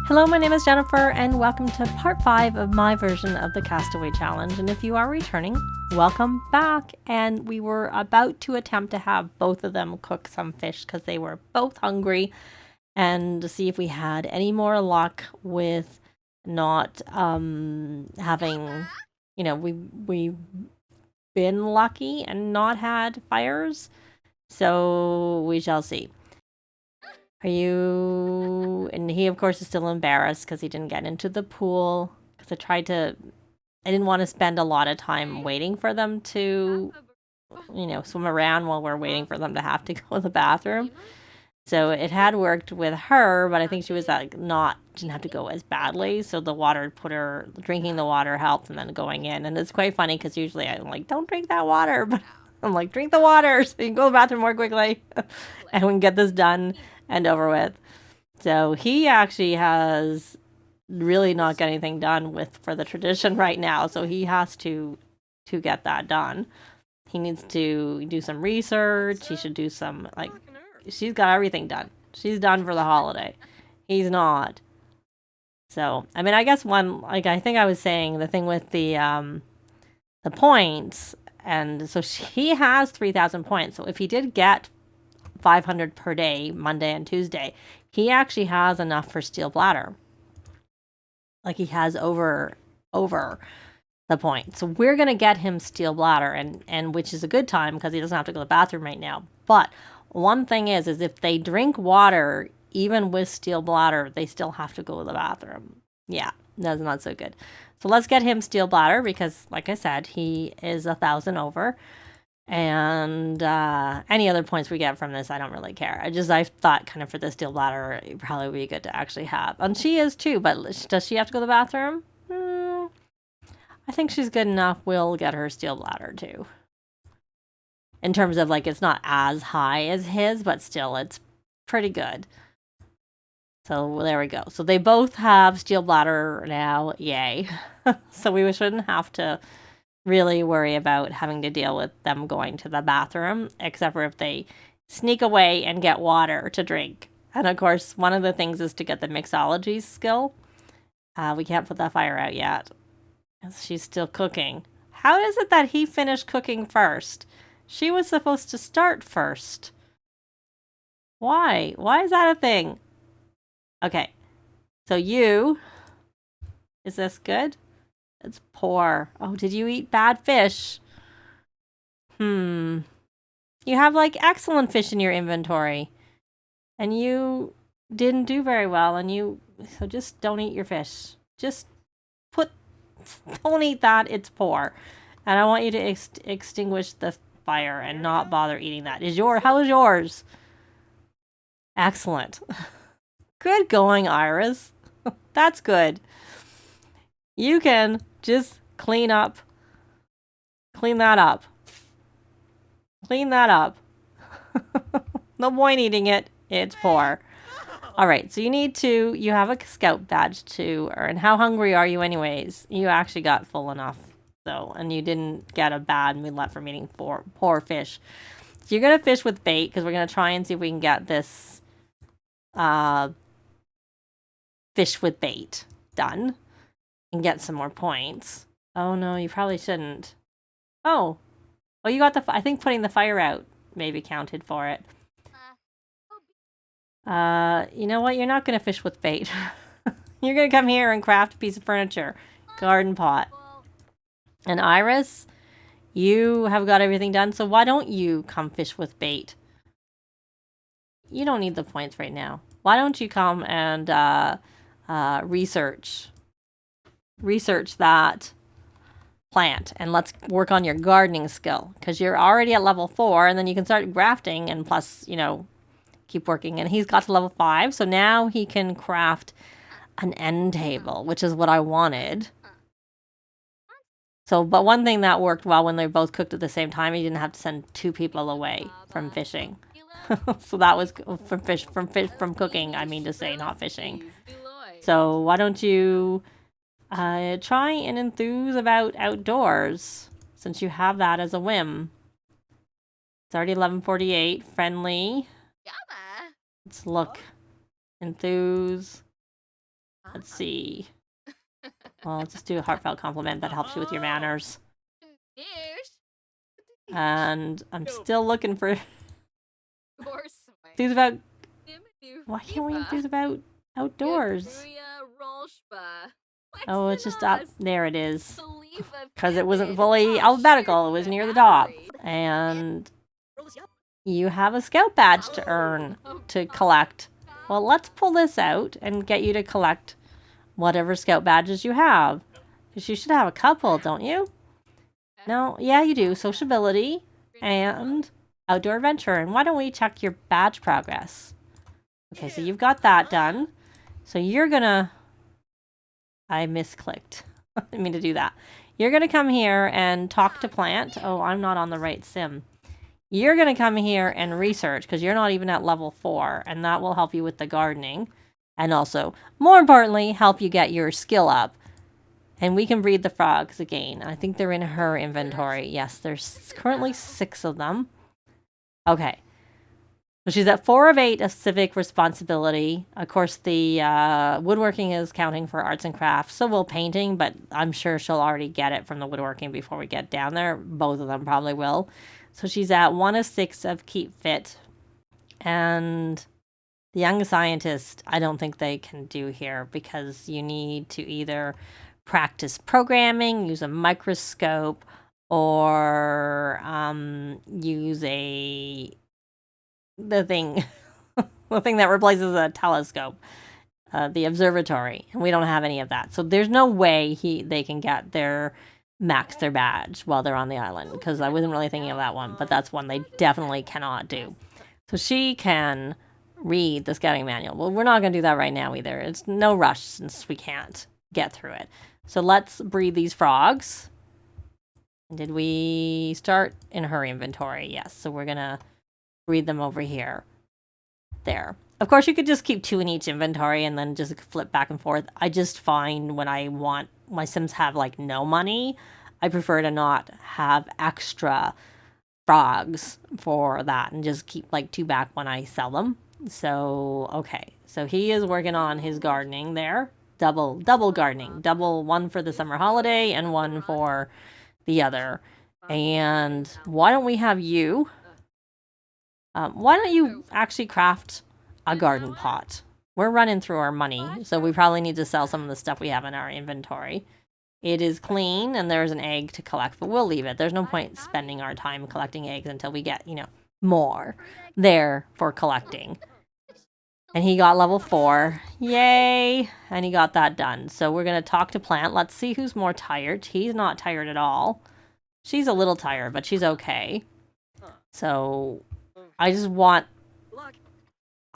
Hello, my name is Jennifer, and welcome to part 5 of my version of the Castaway Challenge. And if you are returning, welcome back. And we were about to attempt to have both of them cook some fish because they were both hungry, and to see if we had any more luck with not having, we've been lucky and not had fires. So we shall see. And he, of course, is still embarrassed because he didn't get into the pool. Because I didn't want to spend a lot of time waiting for them to, swim around while we're waiting for them to have to go to the bathroom. So it had worked with her, but I think she was didn't have to go as badly. So the water drinking the water helped, and then going in. And it's quite funny because usually I'm like, don't drink that water. But I'm like, drink the water so you can go to the bathroom more quickly and we can get this done and over with. So he actually has really not got anything done for the tradition right now. So he has to get that done. He needs to do some research. He should do some, she's got everything done. She's done for the holiday. He's not. So, I mean, I guess I think I was saying the thing with the points, and so he has 3,000 points. So if he did get 500 per day, Monday and Tuesday, he actually has enough for steel bladder. Like he has over the point. So we're going to get him steel bladder, and which is a good time because he doesn't have to go to the bathroom right now. But one thing is if they drink water, even with steel bladder, they still have to go to the bathroom. Yeah, that's not so good. So let's get him steel bladder because, like I said, he is 1,000 over. And any other points we get from this, I don't really care. I thought kind of for the steel bladder, it probably would be good to actually have. And she is too, but does she have to go to the bathroom? I think she's good enough. We'll get her steel bladder too. In terms of it's not as high as his, but still it's pretty good. So there we go. So they both have steel bladder now. Yay. So we shouldn't have to really worry about having to deal with them going to the bathroom, except for if they sneak away and get water to drink. And of course, one of the things is to get the mixology skill. We can't put that fire out yet. She's still cooking. How is it that he finished cooking first? She was supposed to start first. Why? Why is that a thing? Okay. So is this good? It's poor. Oh, did you eat bad fish? You have excellent fish in your inventory. And you didn't do very well, so just don't eat your fish. Don't eat that, it's poor. And I want you to extinguish the fire and not bother eating that. How is yours? Excellent. Good going, Iris. That's good. You can just clean that up. Clean that up. No point eating it. It's poor. All right, so you have a scout badge to earn. How hungry are you anyways? You actually got full enough, though, and you didn't get a bad moodlet from eating poor fish. So you're going to fish with bait because we're going to try and see if we can get this fish with bait done and get some more points. Oh, no, you probably shouldn't. Oh, you got I think putting the fire out maybe counted for it. You know what? You're not going to fish with bait. You're going to come here and craft a piece of furniture. Garden pot. And Iris, you have got everything done, so why don't you come fish with bait? You don't need the points right now. Why don't you come and research that plant, and let's work on your gardening skill, because you're already at level 4, and then you can start grafting, and plus, keep working. And he's got to level 5, so now he can craft an end table, which is what I wanted. So, but one thing that worked well when they both cooked at the same time, he didn't have to send 2 people away from fishing. So that was from cooking, I mean to say, not fishing. So why don't you try and enthuse about outdoors, since you have that as a whim. It's already 11:48. Friendly. Let's look. Enthuse. Let's see. Well, just do a heartfelt compliment that helps you with your manners. And I'm still looking for things about. Why can't we enthuse about outdoors? Oh, it's just up. There it is. Because it wasn't fully alphabetical. It was near the top. And you have a scout badge to earn, to collect. Well, let's pull this out and get you to collect whatever scout badges you have. Because you should have a couple, don't you? No? Yeah, you do. Sociability and outdoor adventure. And why don't we check your badge progress? Okay, so you've got that done. So you're gonna... I misclicked. I didn't mean to do that. You're gonna come here and talk to plant. Oh, I'm not on the right sim. You're gonna come here and research because you're not even at level 4, and that will help you with the gardening. And also, more importantly, help you get your skill up. And we can breed the frogs again. I think they're in her inventory. Yes, there's currently 6 of them. Okay. So she's at 4 of 8 of civic responsibility. Of course, the woodworking is counting for arts and crafts. So will painting, but I'm sure she'll already get it from the woodworking before we get down there. Both of them probably will. So she's at 1 of 6 of keep fit. And the young scientist, I don't think they can do here because you need to either practice programming, use a microscope, or use the thing that replaces a telescope, the observatory, and we don't have any of that. So there's no way they can get their badge while they're on the island, because I wasn't really thinking of that one, but that's one they definitely cannot do. So she can read the scouting manual. Well, we're not going to do that right now either. It's no rush since we can't get through it. So let's breed these frogs. Did we start in her inventory? Yes. So we're going to breed them over here. There. Of course, you could just keep 2 in each inventory and then just flip back and forth. I just find when I want my Sims have like no money, I prefer to not have extra frogs for that and just keep like 2 back when I sell them. So, okay. So he is working on his gardening there. Double gardening. Double, 1 for the summer holiday and 1 for the other. And why don't we have you... why don't you actually craft a garden pot? We're running through our money, so we probably need to sell some of the stuff we have in our inventory. It is clean, and there's an egg to collect, but we'll leave it. There's no point spending our time collecting eggs until we get, more there for collecting. And he got level 4. Yay! And he got that done. So we're going to talk to Plant. Let's see who's more tired. He's not tired at all. She's a little tired, but she's okay. So I just want...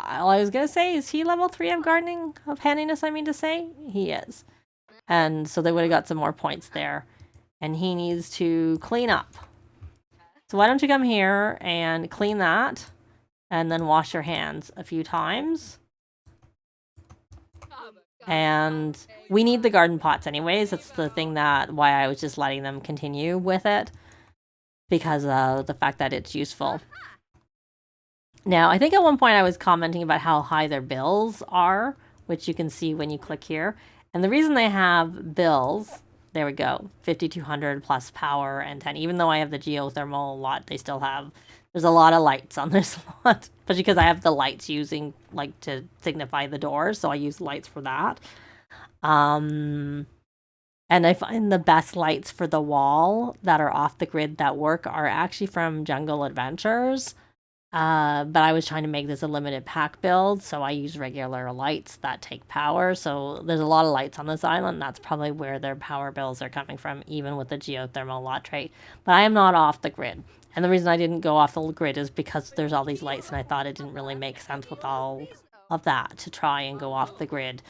All I was going to say is he level 3 of gardening? Of handiness, I mean to say? He is. And so they would have got some more points there. And he needs to clean up. So why don't you come here and clean that? And then wash your hands a few times. And we need the garden pots anyways. That's the thing why I was just letting them continue with it. Because of the fact that it's useful. Now, I think at one point I was commenting about how high their bills are, which you can see when you click here. And the reason they have bills, there we go, 5,200 plus power and 10. Even though I have the geothermal lot, they still have... There's a lot of lights on this lot, especially because I have the lights using to signify the doors, so I use lights for that. And I find the best lights for the wall that are off the grid that work are actually from Jungle Adventures. But I was trying to make this a limited pack build, so I use regular lights that take power. So there's a lot of lights on this island. That's probably where their power bills are coming from, even with the geothermal lot trait. But I am not off the grid. And the reason I didn't go off the grid is because there's all these lights, and I thought it didn't really make sense with all of that to try and go off the grid.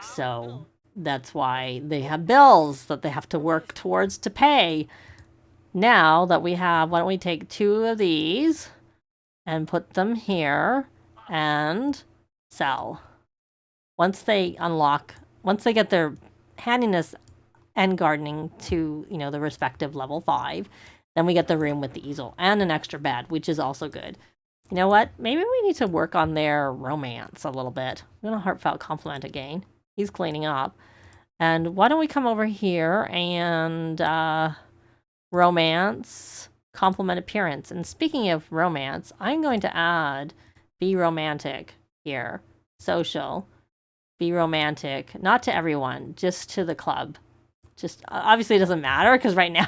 So that's why they have bills that they have to work towards to pay. Now that we have, why don't we take 2 of these and put them here and sell. Once they get their handiness and gardening to, the respective level 5, then we get the room with the easel and an extra bed, which is also good. You know what? Maybe we need to work on their romance a little bit. I'm going to heartfelt compliment again. He's cleaning up. And why don't we come over here and romance, compliment appearance. And speaking of romance, I'm going to add be romantic here. Social, be romantic. Not to everyone, just to the club. Just obviously it doesn't matter because right now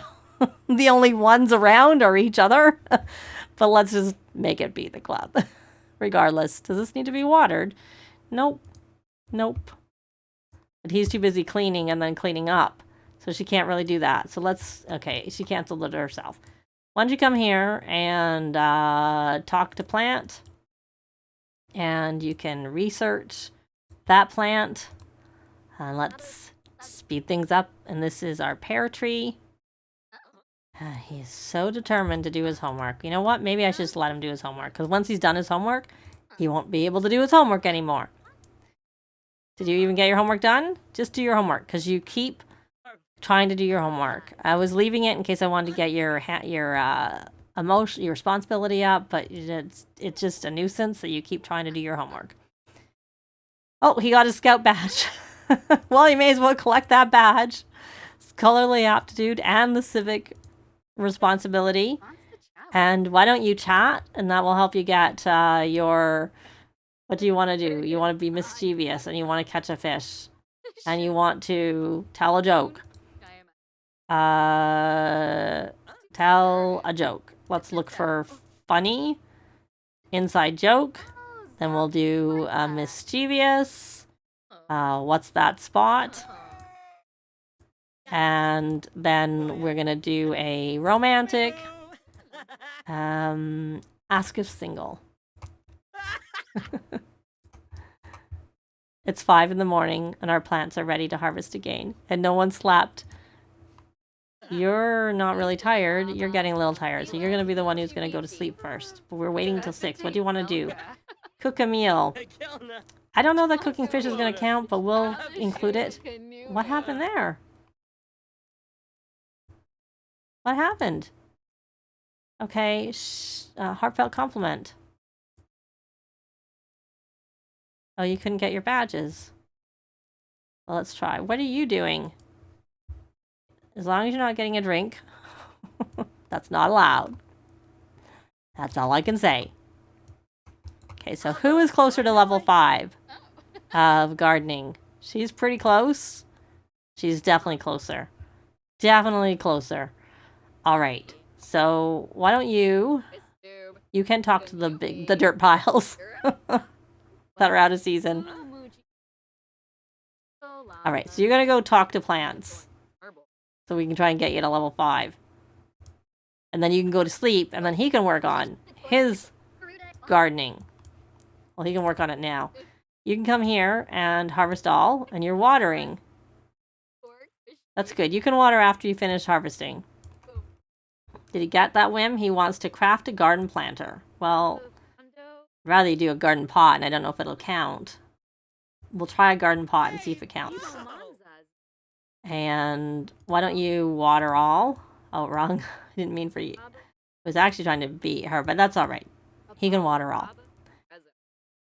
the only ones around are each other. But let's just make it be the club. Regardless. Does this need to be watered? Nope. Nope. But he's too busy cleaning and then cleaning up. So she can't really do that. So let's... Okay, she canceled it herself. Why don't you come here and talk to plant. And you can research that plant. And let's speed things up. And this is our pear tree. He's so determined to do his homework. You know what? Maybe I should just let him do his homework. Because once he's done his homework, he won't be able to do his homework anymore. Did you even get your homework done? Just do your homework. Because you keep trying to do your homework. I was leaving it in case I wanted to get your emotion, your responsibility up. But it's just a nuisance that you keep trying to do your homework. Oh, he got his scout badge. Well, you may as well collect that badge. Scholarly aptitude and the civic responsibility. And why don't you chat? And that will help you get your... What do you want to do? You want to be mischievous and you want to catch a fish. And you want to tell a joke. Tell a joke. Let's look for funny. Inside joke. Then we'll do mischievous. What's that spot? And then we're going to do a romantic. Ask if single. It's 5 in the morning and our plants are ready to harvest again. And no one slept. You're not really tired. You're getting a little tired. So you're going to be the one who's going to go to sleep first. But we're waiting till 6. What do you want to do? Cook a meal. I don't know that cooking fish is going to count, but we'll include it. What happened there? What happened? Okay, heartfelt compliment. Oh, you couldn't get your badges. Well, let's try. What are you doing? As long as you're not getting a drink. That's not allowed. That's all I can say. Okay, so who is closer to level 5 of gardening? She's pretty close. She's definitely closer. Definitely closer. All right. So why don't you can talk to the dirt piles that are out of season. All right. So you're going to go talk to plants so we can try and get you to level 5. And then you can go to sleep and then he can work on his gardening. Well, he can work on it now. You can come here and harvest all and you're watering. That's good. You can water after you finish harvesting. Did he get that whim? He wants to craft a garden planter. Well, I'd rather you do a garden pot, and I don't know if it'll count. We'll try a garden pot and see if it counts. And why don't you water all? Oh, wrong. I didn't mean for you. I was actually trying to beat her, but that's all right. He can water all.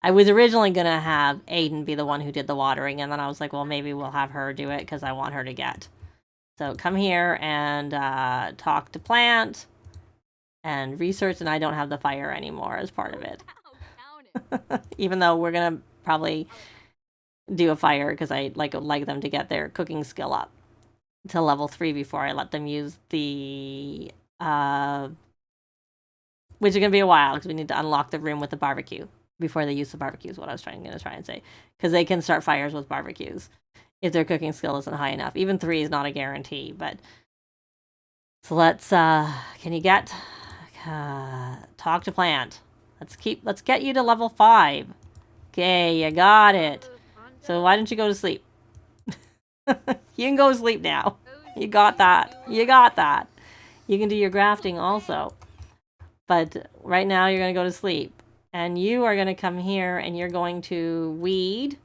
I was originally going to have Aiden be the one who did the watering, and then I was like, well, maybe we'll have her do it because I want her to get... So come here and talk to plant and research, and I don't have the fire anymore as part of it. Even though we're going to probably do a fire because I like them to get their cooking skill up to level 3 before I let them use the... which is going to be a while because we need to unlock the room with the barbecue before they use the barbecue is what I was going to try and say. Because they can start fires with barbecues. If their cooking skill isn't high enough. Even 3 is not a guarantee, but... So let's, can you get... talk to plant. Let's get you to level 5. Okay, you got it. So why don't you go to sleep? You can go to sleep now. You got that. You got that. You can do your grafting also. But right now you're going to go to sleep. And you are going to come here and you're going to weed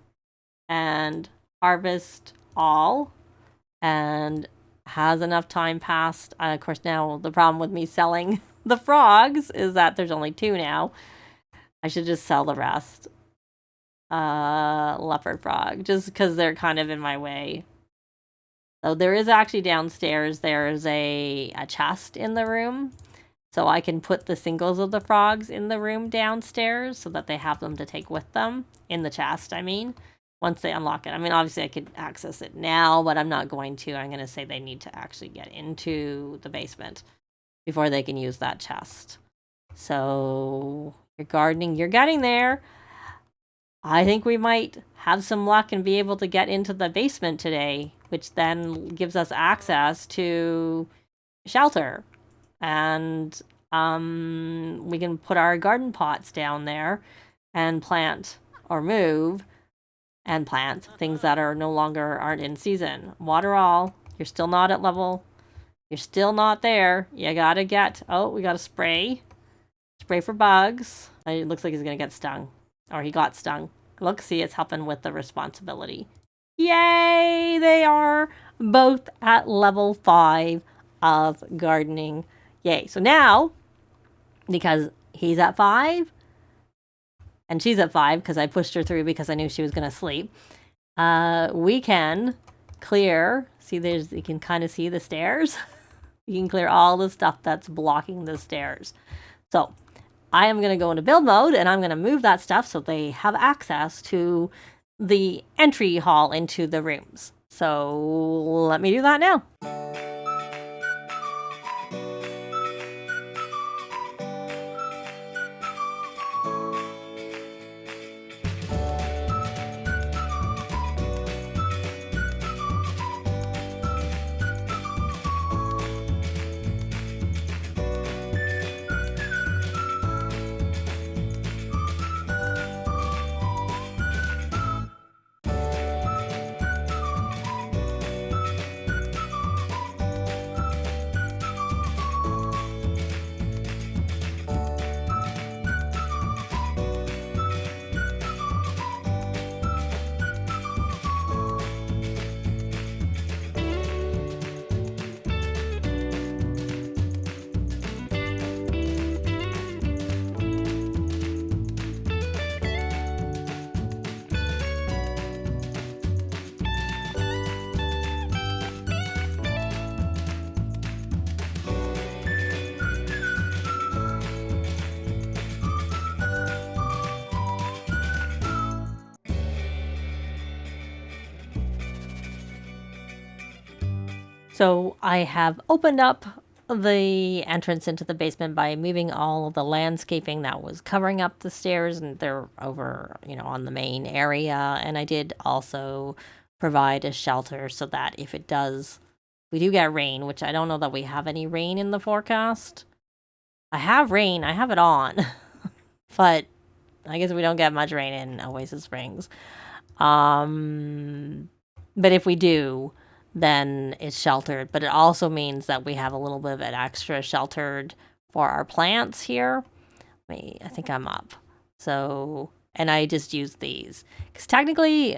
and... harvest all, and has enough time passed. Of course, now the problem with me selling the frogs is that there's only 2 now. I should just sell the rest. leopard frog, just because they're kind of in my way. So there is actually downstairs, there's a chest in the room. So I can put the singles of the frogs in the room downstairs so that they have them to take with them. In the chest, I mean. Once they unlock it. I mean, obviously I could access it now, but I'm not going to. I'm going to say they need to actually get into the basement before they can use that chest. So you're gardening. You're getting there. I think we might have some luck and be able to get into the basement today, which then gives us access to shelter. And we can put our garden pots down there and plant or move and plant things that are no longer aren't in season. Water all. You're still not at level. You're still not there. You gotta get, oh, we gotta spray. Spray for bugs. It looks like he's gonna get stung. Or he got stung. Look, see, it's helping with the responsibility. Yay! They are both at level 5 of gardening. Yay. So now, because he's at 5, and she's at 5 because I pushed her through because I knew she was going to sleep, we can clear, see, you can kind of see the stairs. You can clear all the stuff that's blocking the stairs. So I am going to go into build mode and I'm going to move that stuff so they have access to the entry hall into the rooms. So let me do that now. So I have opened up the entrance into the basement by moving all of the landscaping that was covering up the stairs, and they're over, on the main area. And I did also provide a shelter so that if we do get rain, which I don't know that we have any rain in the forecast. I have rain, I have it on, but I guess we don't get much rain in Oasis Springs. But if we do, then it's sheltered. But it also means that we have a little bit of it extra sheltered for our plants here. I think I'm up. So, and I just used these. Because technically,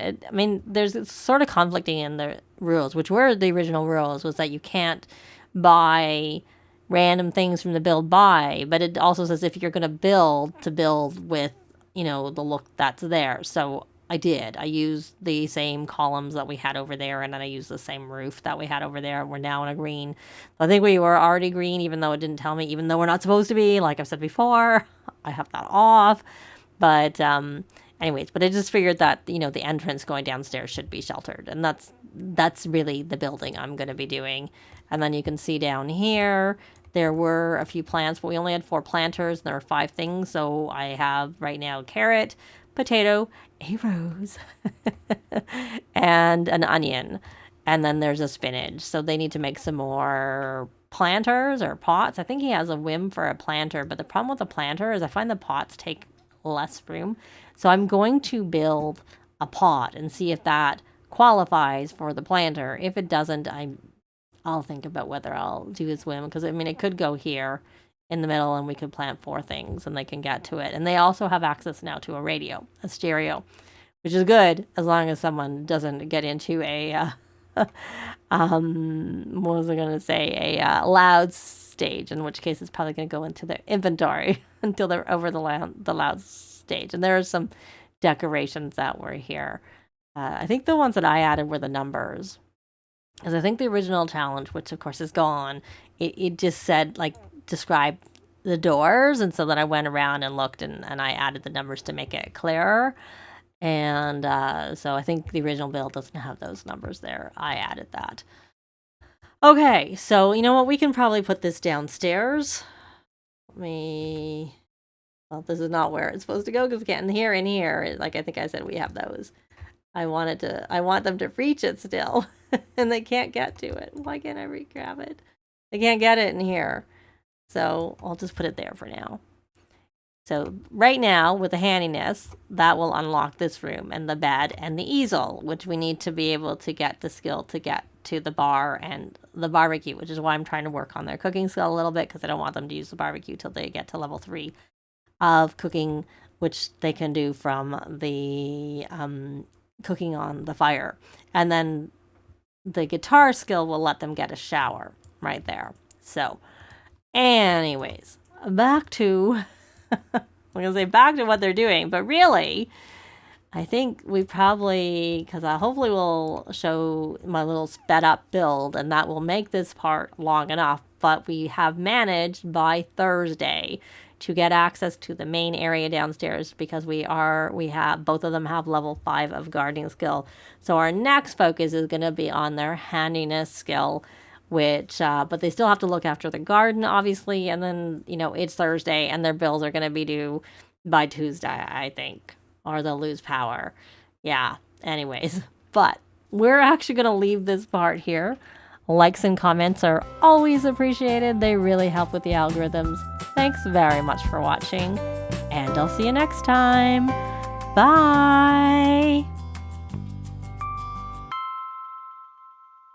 there's sort of conflicting in the rules, which were the original rules, was that you can't buy random things from the build by, but it also says if you're going to build with, the look that's there. So I did. I used the same columns that we had over there, and then I used the same roof that we had over there. We're now in a green. I think we were already green, even though it didn't tell me, even though we're not supposed to be, like I've said before. I have that off. But anyways, but I just figured that, the entrance going downstairs should be sheltered. And that's really the building I'm going to be doing. And then you can see down here, there were a few plants, but we only had 4 planters, and there were 5 things. So I have right now carrot, potato, a rose, and an onion. And then there's a spinach. So they need to make some more planters or pots. I think he has a whim for a planter, but the problem with a planter is I find the pots take less room. So I'm going to build a pot and see if that qualifies for the planter. If it doesn't, I'll think about whether I'll do his whim, because it could go here in the middle and we could plant 4 things and they can get to it. And they also have access now to a stereo, which is good as long as someone doesn't get into a what was I going to say? A loud stage, in which case it's probably going to go into their inventory until they're over the loud stage. And there are some decorations that were here. I think the ones that I added were the numbers. Because I think the original challenge, which of course is gone, it just said, like, describe the doors. And so then I went around and looked and I added the numbers to make it clearer. And so I think the original build doesn't have those numbers there. I added that. Okay, so you know what? We can probably put this downstairs. Well, this is not where it's supposed to go because in here, like I think I said, we have those. I want them to reach it still, and they can't get to it. Why can't I grab it? They can't get it in here. So I'll just put it there for now. So right now, with the handiness, that will unlock this room and the bed and the easel, which we need to be able to get the skill to get to the bar and the barbecue, which is why I'm trying to work on their cooking skill a little bit, because I don't want them to use the barbecue till they get to level 3 of cooking, which they can do from the cooking on the fire. And then the guitar skill will let them get a shower right there. So anyways, back to I'm gonna say back to what they're doing, but really I think we probably, because hopefully we'll show my little sped up build, and that will make this part long enough, but we have managed by Thursday to get access to the main area downstairs, because we have both of them have level 5 of gardening skill. So our next focus is going to be on their handiness skill, which but they still have to look after the garden, obviously, and then it's Thursday and their bills are going to be due by Tuesday, I think, or they'll lose power. Yeah, anyways, but we're actually going to leave this part here. Likes and comments are always appreciated. They really help with the algorithms. Thanks very much for watching, and I'll see you next time. Bye!